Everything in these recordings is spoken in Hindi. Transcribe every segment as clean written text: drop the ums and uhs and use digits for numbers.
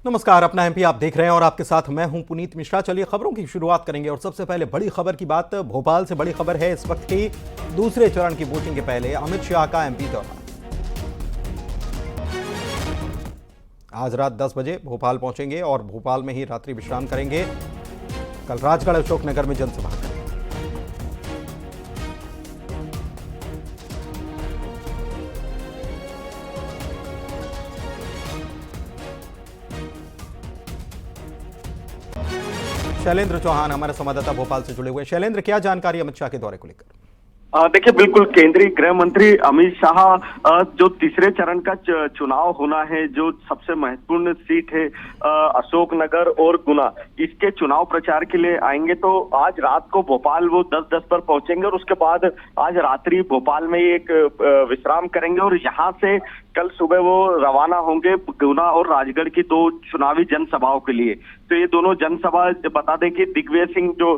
नमस्कार, अपना एमपी आप देख रहे हैं और आपके साथ मैं हूं पुनीत मिश्रा। चलिए खबरों की शुरुआत करेंगे और सबसे पहले बड़ी खबर की बात भोपाल से बड़ी खबर है इस वक्त की। दूसरे चरण की वोटिंग के पहले अमित शाह का एमपी दौरा। आज रात 10 बजे भोपाल पहुंचेंगे और भोपाल में ही रात्रि विश्राम करेंगे। कल राजगढ़ अशोकनगर में जनसभा करेंगे। शैलेंद्र चौहान हमारे संवाददाता भोपाल से जुड़े हुए। शैलेंद्र, क्या जानकारी अमित शाह के दौरे को लेकर? देखिए, बिल्कुल केंद्रीय गृह मंत्री अमित शाह जो तीसरे चरण का चुनाव होना है, जो सबसे महत्वपूर्ण सीट है अशोकनगर और गुना, इसके चुनाव प्रचार के लिए आएंगे। तो आज रात को भोपाल वो 10:10 पर पहुंचेंगे और उसके बाद आज रात्रि भोपाल में एक विश्राम करेंगे और यहाँ से कल सुबह वो रवाना होंगे गुना और राजगढ़ की दो चुनावी जनसभाओं के लिए। तो ये दोनों जनसभा, बता दें कि दिग्विजय सिंह जो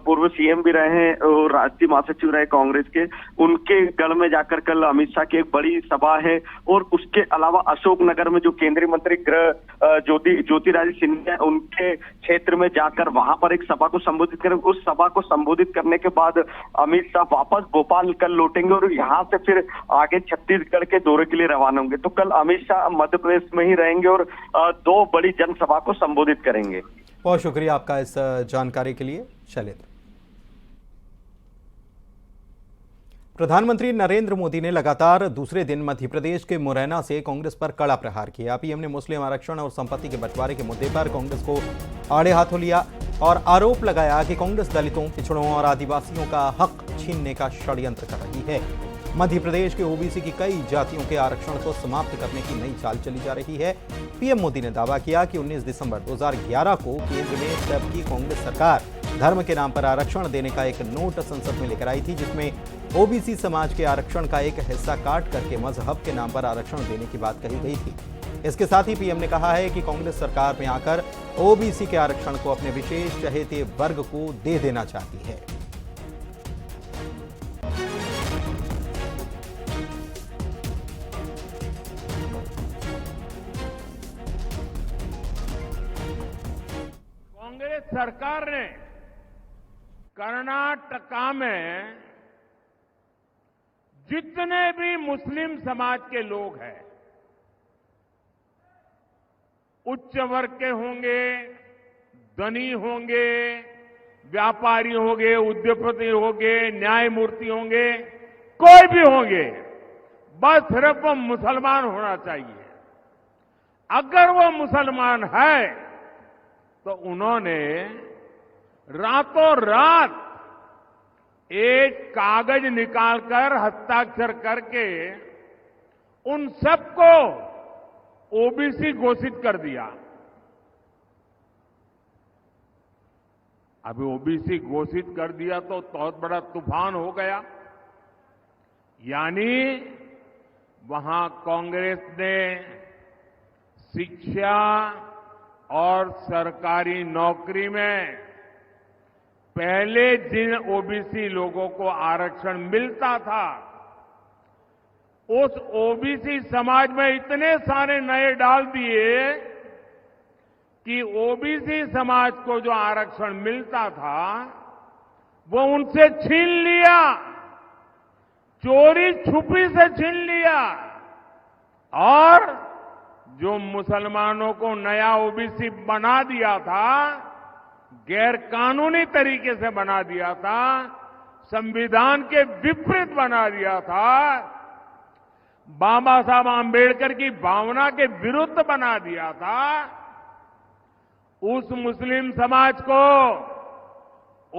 पूर्व सीएम भी रहे हैं और राष्ट्रीय महासचिव रहे कांग्रेस के, उनके गढ़ में जाकर कल अमित शाह की एक बड़ी सभा है। और उसके अलावा अशोकनगर में जो केंद्रीय मंत्री गृह ज्योतिरादित्य सिंधिया, उनके क्षेत्र में जाकर वहां पर एक सभा को संबोधित करेंगे। उस सभा को संबोधित करने के बाद अमित शाह वापस भोपाल कल लौटेंगे और यहाँ से फिर आगे छत्तीसगढ़ के दौरे के लिए रवाना होंगे। तो कल अमित शाह मध्य प्रदेश में ही रहेंगे और दो बड़ी जनसभा को संबोधित करेंगे। बहुत शुक्रिया आपका इस जानकारी के लिए शैलेंद्र। प्रधानमंत्री नरेंद्र मोदी ने लगातार दूसरे दिन मध्य प्रदेश के मुरैना से कांग्रेस पर कड़ा प्रहार किया। पीएम ने मुस्लिम आरक्षण और संपत्ति के बंटवारे के मुद्दे पर कांग्रेस को आड़े हाथों लिया और आरोप लगाया कि कांग्रेस दलितों, पिछड़ों और आदिवासियों का हक छीनने का षड्यंत्र कर रही है। मध्य प्रदेश के ओबीसी की कई जातियों के आरक्षण को समाप्त करने की नई चाल चली जा रही है। पीएम मोदी ने दावा किया कि 19 दिसंबर 2011 को केंद्र में तब की कांग्रेस सरकार धर्म के नाम पर आरक्षण देने का एक नोट संसद में लेकर आई थी, जिसमें ओबीसी समाज के आरक्षण का एक हिस्सा काट करके मजहब के नाम पर आरक्षण देने की बात कही गई थी। इसके साथ ही पीएम ने कहा है कि कांग्रेस सरकार में आकर ओबीसी के आरक्षण को अपने विशेष चहेते वर्ग को दे देना चाहती है। कांग्रेस सरकार ने कर्नाटका में जितने भी मुस्लिम समाज के लोग हैं, उच्च वर्ग के होंगे, धनी होंगे, व्यापारी होंगे, उद्योगपति होंगे, न्यायमूर्ति होंगे, कोई भी होंगे, बस सिर्फ वो मुसलमान होना चाहिए। अगर वो मुसलमान है तो उन्होंने रातों रात एक कागज निकालकर हस्ताक्षर करके उन सबको ओबीसी घोषित कर दिया। अभी ओबीसी घोषित कर दिया तो बहुत बड़ा तूफान हो गया। यानी वहां कांग्रेस ने शिक्षा और सरकारी नौकरी में पहले जिन ओबीसी लोगों को आरक्षण मिलता था, उस ओबीसी समाज में इतने सारे नए डाल दिए कि ओबीसी समाज को जो आरक्षण मिलता था वो उनसे छीन लिया, चोरी छुपी से छीन लिया। और जो मुसलमानों को नया ओबीसी बना दिया था, गैर कानूनी तरीके से बना दिया था, संविधान के विपरीत बना दिया था, बाबा साहब आंबेडकर की भावना के विरुद्ध बना दिया था, उस मुस्लिम समाज को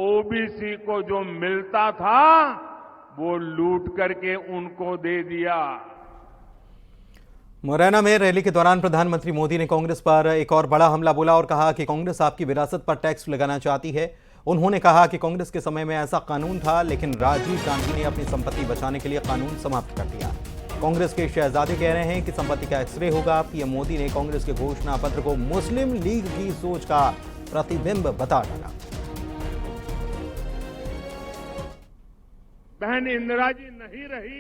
ओबीसी को जो मिलता था वो लूट करके उनको दे दिया। मुरैना में रैली के दौरान प्रधानमंत्री मोदी ने कांग्रेस पर एक और बड़ा हमला बोला और कहा कि कांग्रेस आपकी विरासत पर टैक्स लगाना चाहती है। उन्होंने कहा कि कांग्रेस के समय में ऐसा कानून था, लेकिन राजीव गांधी ने अपनी संपत्ति बचाने के लिए कानून समाप्त कर दिया। कांग्रेस के शहजादे कह रहे हैं कि संपत्ति का एक्सरे होगा। पीएम मोदी ने कांग्रेस के घोषणा पत्र को मुस्लिम लीग की सोच का प्रतिबिंब बता डाला। बहन इंदिरा जी नहीं रही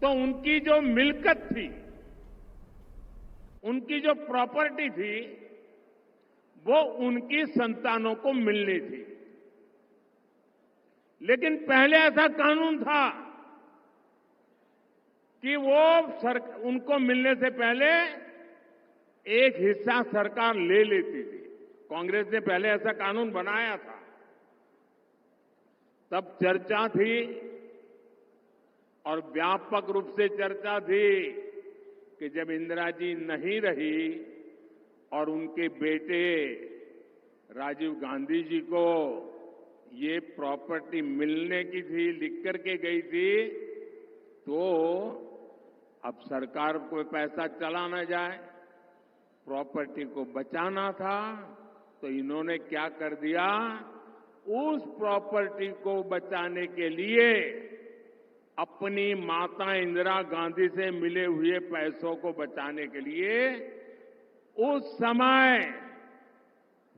तो उनकी जो मिल्कत थी उनकी जो प्रॉपर्टी थी वो उनकी संतानों को मिलनी थी। लेकिन पहले ऐसा कानून था कि वो उनको मिलने से पहले एक हिस्सा सरकार ले लेती थी। कांग्रेस ने पहले ऐसा कानून बनाया था। तब चर्चा थी और व्यापक रूप से चर्चा थी कि जब इंदिरा जी नहीं रही और उनके बेटे राजीव गांधी जी को ये प्रॉपर्टी मिलने की थी, लिख करके गई थी, तो अब सरकार को पैसा चला न जाए, प्रॉपर्टी को बचाना था, तो इन्होंने क्या कर दिया, उस प्रॉपर्टी को बचाने के लिए अपनी माता इंदिरा गांधी से मिले हुए पैसों को बचाने के लिए उस समय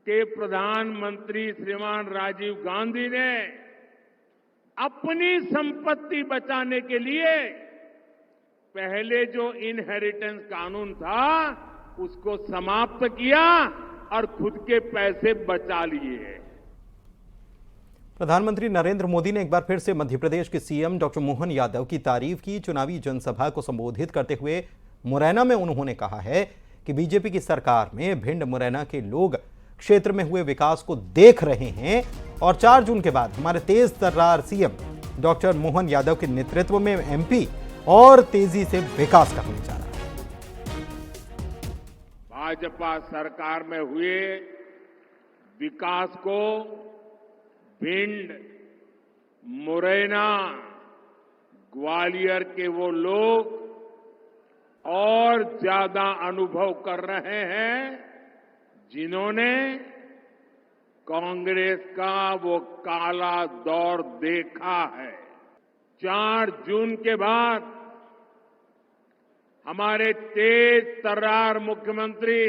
के प्रधानमंत्री श्रीमान राजीव गांधी ने अपनी संपत्ति बचाने के लिए पहले जो इनहेरिटेंस कानून था उसको समाप्त किया और खुद के पैसे बचा लिए। प्रधानमंत्री नरेंद्र मोदी ने एक बार फिर से मध्य प्रदेश के सीएम डॉक्टर मोहन यादव की तारीफ की। चुनावी जनसभा को संबोधित करते हुए मुरैना में उन्होंने कहा है कि बीजेपी की सरकार में भिंड मुरैना के लोग क्षेत्र में हुए विकास को देख रहे हैं और 4 जून के बाद हमारे तेज तर्रार सीएम डॉक्टर मोहन यादव के नेतृत्व में एमपी और तेजी से विकास करने जा रहा है। भाजपा सरकार में हुए विकास को भिंड, मुरैना, ग्वालियर के वो लोग और ज्यादा अनुभव कर रहे हैं जिन्होंने कांग्रेस का वो काला दौर देखा है। 4 जून के बाद हमारे तेज तर्रार मुख्यमंत्री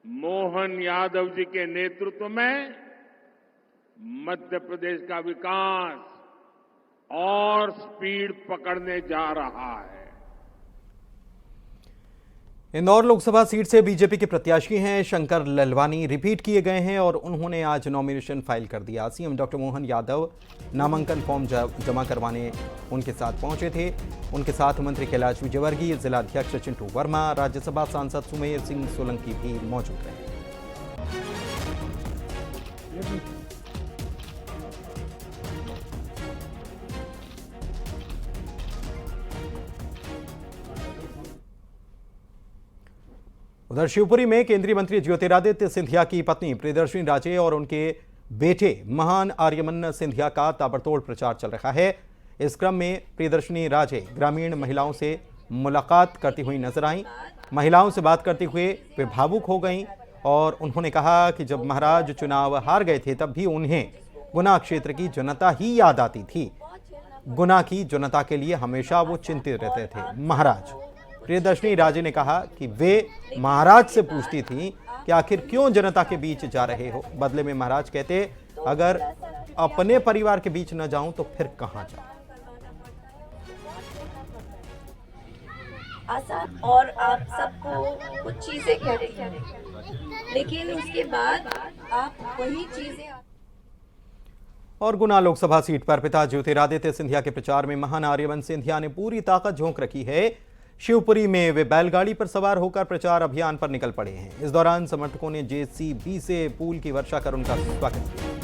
मोहन यादव जी के नेतृत्व में मध्य प्रदेश का विकास और स्पीड पकड़ने जा रहा है। इंदौर लोकसभा सीट से बीजेपी के प्रत्याशी हैं शंकर ललवानी रिपीट किए गए हैं और उन्होंने आज नॉमिनेशन फाइल कर दिया। सीएम डॉक्टर मोहन यादव नामांकन फॉर्म जमा करवाने उनके साथ पहुंचे थे। उनके साथ मंत्री कैलाश विजयवर्गीय, जिलाध्यक्ष चिंटू वर्मा, राज्यसभा सांसद सुमेर सिंह सोलंकी भी मौजूद रहे। उधर शिवपुरी में केंद्रीय मंत्री ज्योतिरादित्य सिंधिया की पत्नी प्रियदर्शनी राजे और उनके बेटे महान आर्यमन सिंधिया का ताबड़तोड़ प्रचार चल रहा है। इस क्रम में प्रियदर्शनी राजे ग्रामीण महिलाओं से मुलाकात करती हुई नजर आईं। महिलाओं से बात करते हुए वे भावुक हो गईं और उन्होंने कहा कि जब महाराज चुनाव हार गए थे तब भी उन्हें गुना क्षेत्र की जनता ही याद आती थी। गुना की जनता के लिए हमेशा वो चिंतित रहते थे। महाराज प्रियदर्शनी राजे ने कहा कि वे महाराज से पूछती थी कि आखिर क्यों जनता के बीच जा रहे हो। बदले में महाराज कहते, अगर अपने परिवार के बीच न जाऊं तो फिर कहां जाऊं। आसान और आप सबको कुछ चीजें कह रही हैं, लेकिन उसके बाद आप वही चीजें। और गुना लोकसभा सीट पर पिता ज्योतिरादित्य सिंधिया के प्रचार में महान आर्यमन सिंधिया ने पूरी ताकत झोंक रखी है। शिवपुरी में वे बैलगाड़ी पर सवार होकर प्रचार अभियान पर निकल पड़े हैं। इस दौरान समर्थकों ने जेसीबी से फूल की वर्षा कर उनका स्वागत किया।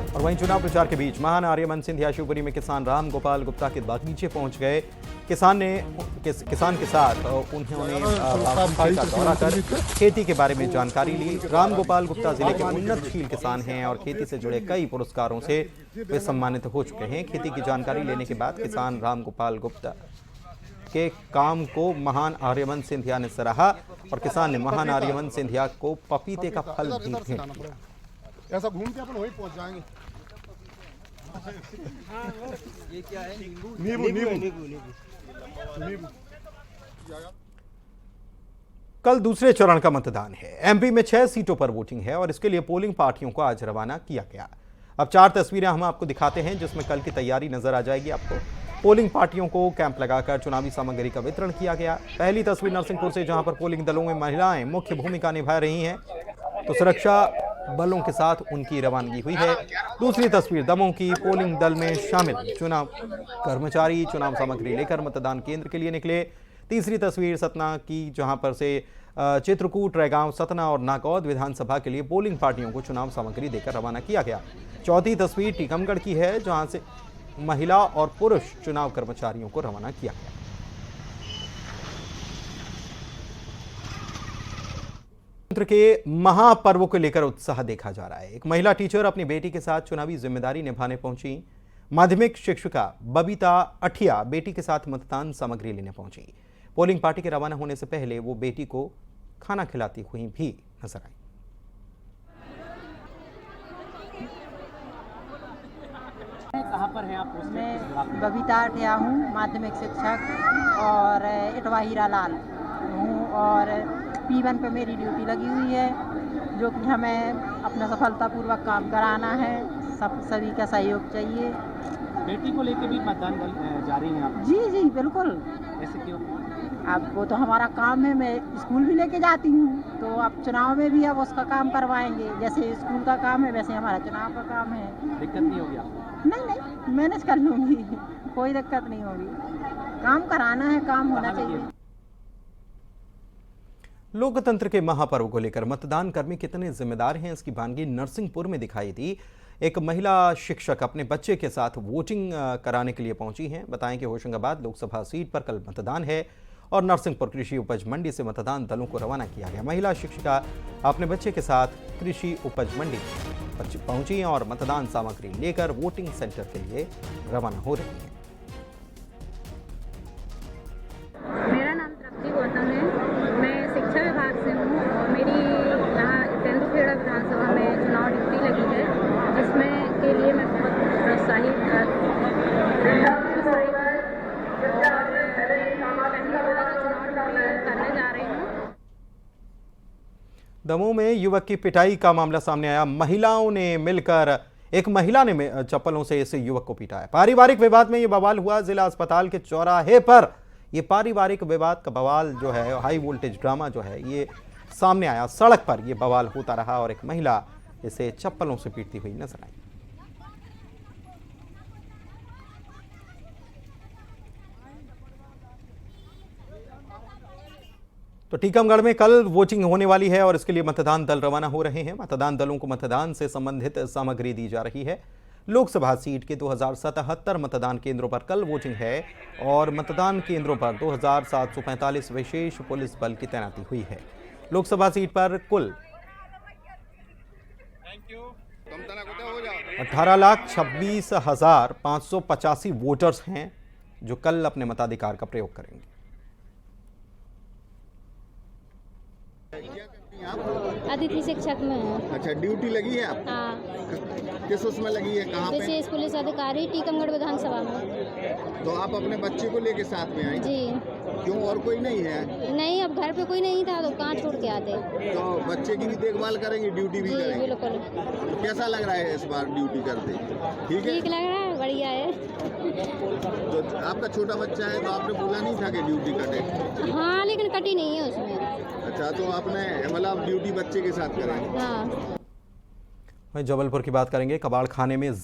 और वहीं चुनाव प्रचार के बीच महान आर्यमन सिंधिया शिवपुरी में किसान राम गोपाल गुप्ता के बागीचे पहुंच गए। किसान के साथ उन्होंने बागीचे का दौरा कर खेती के बारे में जानकारी ली। राम गोपाल गुप्ता जिले के उन्नतशील किसान हैं और खेती से जुड़े कई पुरस्कारों से वे सम्मानित हो चुके हैं। खेती की जानकारी लेने के बाद किसान राम गोपाल गुप्ता के काम को महान आर्यमन सिंधिया ने सराहा और किसान ने महान आर्यमन सिंधिया को पपीते का फल भी भेंट किया। ऐसा घूम के अपन वहीं पहुंच जाएंगे। ये क्या है? नींबू। कल दूसरे चरण का मतदान है। एमपी में 6 सीटों पर वोटिंग है और इसके लिए पोलिंग पार्टियों को आज रवाना किया गया। अब 4 तस्वीरें हम आपको दिखाते हैं जिसमें कल की तैयारी नजर आ जाएगी आपको। पोलिंग पार्टियों को कैंप लगाकर चुनावी सामग्री का वितरण किया गया। पहली तस्वीर नरसिंहपुर से, जहां पर पोलिंग दलों में महिलाएं मुख्य भूमिका निभा रही हैं, तो सुरक्षा बलों के साथ उनकी रवानगी हुई है। दूसरी तस्वीर दमोह की, पोलिंग दल में शामिल चुनाव कर्मचारी चुनाव सामग्री लेकर मतदान केंद्र के लिए निकले। तीसरी तस्वीर सतना की, जहां पर से चित्रकूट, रैगांव, सतना और नागौद विधानसभा के लिए पोलिंग पार्टियों को चुनाव सामग्री देकर रवाना किया गया। चौथी तस्वीर टीकमगढ़ की है, जहां से महिला और पुरुष चुनाव कर्मचारियों को रवाना किया गया। लोकतंत्र के महापर्व को लेकर उत्साह देखा जा रहा है। एक महिला टीचर अपनी बेटी के साथ चुनावी जिम्मेदारी निभाने पहुंची। माध्यमिक शिक्षिका बबीता अठिया बेटी के साथ मतदान सामग्री लेने पहुंची। पोलिंग पार्टी के रवाना होने से पहले वो बेटी को खाना खिलाती हुई भी नजर आई। कहाँ पर हैं आप? मैं बबीता अठिया हूँ, माध्यमिक शिक्षक और इटवा हीरालाल हूँ और P1 पे मेरी ड्यूटी लगी हुई है, जो कि हमें अपना सफलतापूर्वक काम कराना है। सभी का सहयोग चाहिए। बेटी को लेकर भी मतदान जा रही हैं आप? जी बिल्कुल। ऐसे क्यों? अब वो तो हमारा काम है, मैं स्कूल भी लेके जाती हूँ, तो अब चुनाव में भी अब उसका काम करवाएंगे। जैसे स्कूल का काम है वैसे हमारा चुनाव का काम है। दिक्कत नहीं होगी आपको? नहीं, मैनेज कर लूँगी, कोई दिक्कत नहीं होगी। काम कराना है, काम होना चाहिए। लोकतंत्र के महापर्व को लेकर मतदान कर्मी कितने जिम्मेदार हैं, इसकी भानगी नरसिंहपुर में दिखाई दी। एक महिला शिक्षक अपने बच्चे के साथ वोटिंग कराने के लिए पहुंची हैं। बताएं कि होशंगाबाद लोकसभा सीट पर कल मतदान है और नरसिंहपुर कृषि उपज मंडी से मतदान दलों को रवाना किया गया। महिला शिक्षिका अपने बच्चे के साथ कृषि उपज मंडी पहुंची और मतदान सामग्री लेकर वोटिंग सेंटर के लिए रवाना हो रही है। मेरा नाम तृप्ति गौतम है, मैं शिक्षा विभाग से हूँ और मेरी यहाँ तेंदुखेड़ा विधानसभा में चुनाव ड्यूटी लगी है, जिसमें के लिए मैं बहुत प्रोत्साहित करने जा रही हूँ। दमोह में युवक की पिटाई का मामला सामने आया। महिलाओं ने मिलकर, एक महिला ने चप्पलों से इस युवक को पीटा है। पारिवारिक विवाद में यह बवाल हुआ जिला अस्पताल के चौराहे पर। ये पारिवारिक विवाद का बवाल जो है, हाई वोल्टेज ड्रामा जो है, ये सामने आया। सड़क पर ये बवाल होता रहा और एक महिला इसे चप्पलों से पीटती हुई नजर आई। तो टीकमगढ़ में कल वोटिंग होने वाली है और इसके लिए मतदान दल रवाना हो रहे हैं। मतदान दलों को मतदान से संबंधित सामग्री दी जा रही है। लोकसभा सीट के 2077 मतदान केंद्रों पर कल वोटिंग है और मतदान केंद्रों पर 2745 विशेष पुलिस बल की तैनाती हुई है। लोकसभा सीट पर कुल 18,26,585 वोटर्स हैं जो कल अपने मताधिकार का प्रयोग करेंगे। अतिथि शिक्षक में है। अच्छा, ड्यूटी लगी है आप? हाँ। किस उसमें लगी है, कहाँ पे? विशेष पुलिस अधिकारी टीकमगढ़ विधानसभा में। तो आप अपने बच्चे को लेके साथ में आए? जी। क्यों, और कोई नहीं है? नहीं, अब घर पे कोई नहीं था तो कहाँ छोड़ के आते। तो बच्चे की भी देखभाल करेंगे, ड्यूटी भी करेंगे? बिल्कुल। तो कैसा लग रहा है इस बार ड्यूटी करते? ठीक है, ठीक लग रहा है, बढ़िया है। तो आपका छोटा बच्चा है तो आपने बोला नहीं था कि ड्यूटी कटे? हाँ, लेकिन कटी नहीं है उसमें। अच्छा, तो आपने मतलब ड्यूटी बच्चे के साथ कराई? हाँ। जबलपुर की बात करेंगे। कबाड़ खाने में